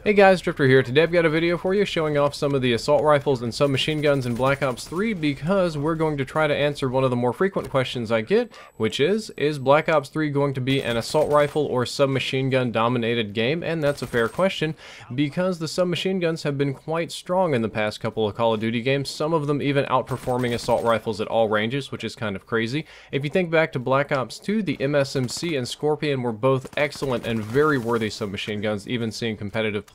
Hey guys, Drifter here. Today I've got a video for you showing off some of the assault rifles and submachine guns in Black Ops 3 because we're going to try to answer one of the more frequent questions I get, which is Black Ops 3 going to be an assault rifle or submachine gun dominated game? And that's a fair question because the submachine guns have been quite strong in the past couple of Call of Duty games, some of them even outperforming assault rifles at all ranges, which is kind of crazy. If you think back to Black Ops 2, the MSMC and Scorpion were both excellent and very worthy submachine guns, even seeing competitive play,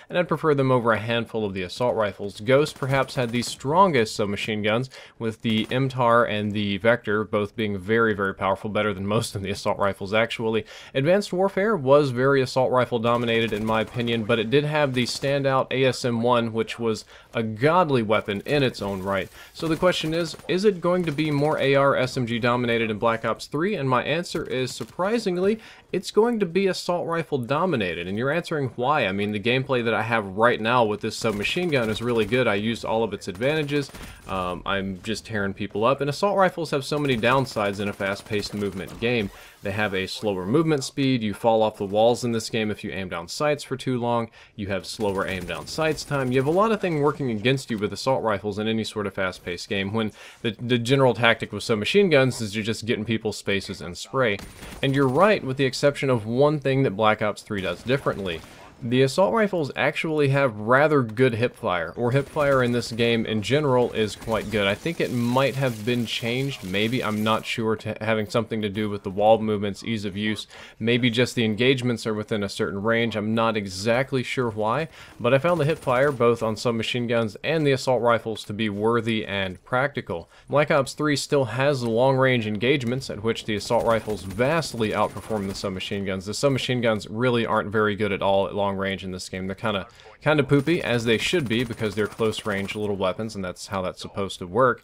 and I'd prefer them over a handful of the assault rifles. Ghost perhaps had the strongest submachine guns, with the MTAR and the Vector both being very, very powerful, better than most of the assault rifles actually. Advanced Warfare was very assault rifle dominated in my opinion, but it did have the standout ASM-1, which was a godly weapon in its own right. So the question is it going to be more AR SMG dominated in Black Ops 3? And my answer is, surprisingly, it's going to be assault rifle dominated. And you're answering why. I mean, the gameplay that I have right now with this submachine gun is really good. I used all of its advantages. I'm just tearing people up. And assault rifles have so many downsides in a fast-paced movement game. They have a slower movement speed. You fall off the walls in this game if you aim down sights for too long. You have slower aim down sights time. You have a lot of things working against you with assault rifles in any sort of fast-paced game, when the general tactic with submachine guns is you're just getting people's spaces and spray. And you're right, with the exception of one thing that Black Ops 3 does differently. The assault rifles actually have rather good hipfire, or hipfire in this game in general is quite good. I think it might have been changed, maybe, I'm not sure, to having something to do with the wall movements, ease of use, maybe just the engagements are within a certain range. I'm not exactly sure why, but I found the hipfire both on submachine guns and the assault rifles to be worthy and practical. Black Ops 3 still has long-range engagements at which the assault rifles vastly outperform the submachine guns. The submachine guns really aren't very good at all at long range in this game. They're kind of poopy, as they should be, because they're close range little weapons, and that's how that's supposed to work.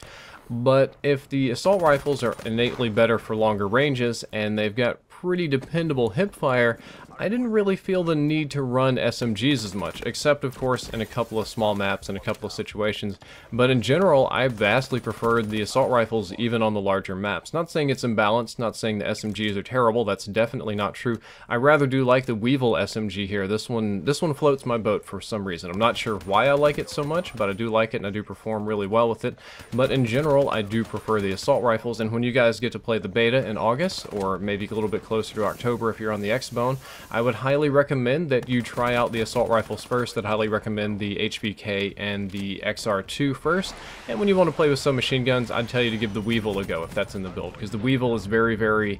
But if the assault rifles are innately better for longer ranges and they've got pretty dependable hipfire, I didn't really feel the need to run SMGs as much, except of course in a couple of small maps and a couple of situations. But in general, I vastly preferred the assault rifles even on the larger maps. Not saying it's imbalanced, not saying the SMGs are terrible, that's definitely not true. I rather do like the Weevil SMG here. This one floats my boat for some reason. I'm not sure why I like it so much, but I do like it and I do perform really well with it. But in general, I do prefer the assault rifles, and when you guys get to play the beta in August, or maybe a little bit closer to October if you're on the X-Bone, I would highly recommend that you try out the assault rifles first. I'd highly recommend the HVK and the XR2 first, and when you want to play with submachine guns, I'd tell you to give the Weevil a go if that's in the build, because the Weevil is very, very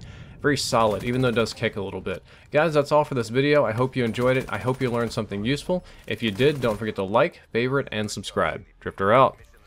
solid, even though it does kick a little bit. Guys, that's all for this video. I hope you enjoyed it. I hope you learned something useful. If you did, don't forget to like, favorite, and subscribe. Drifter out.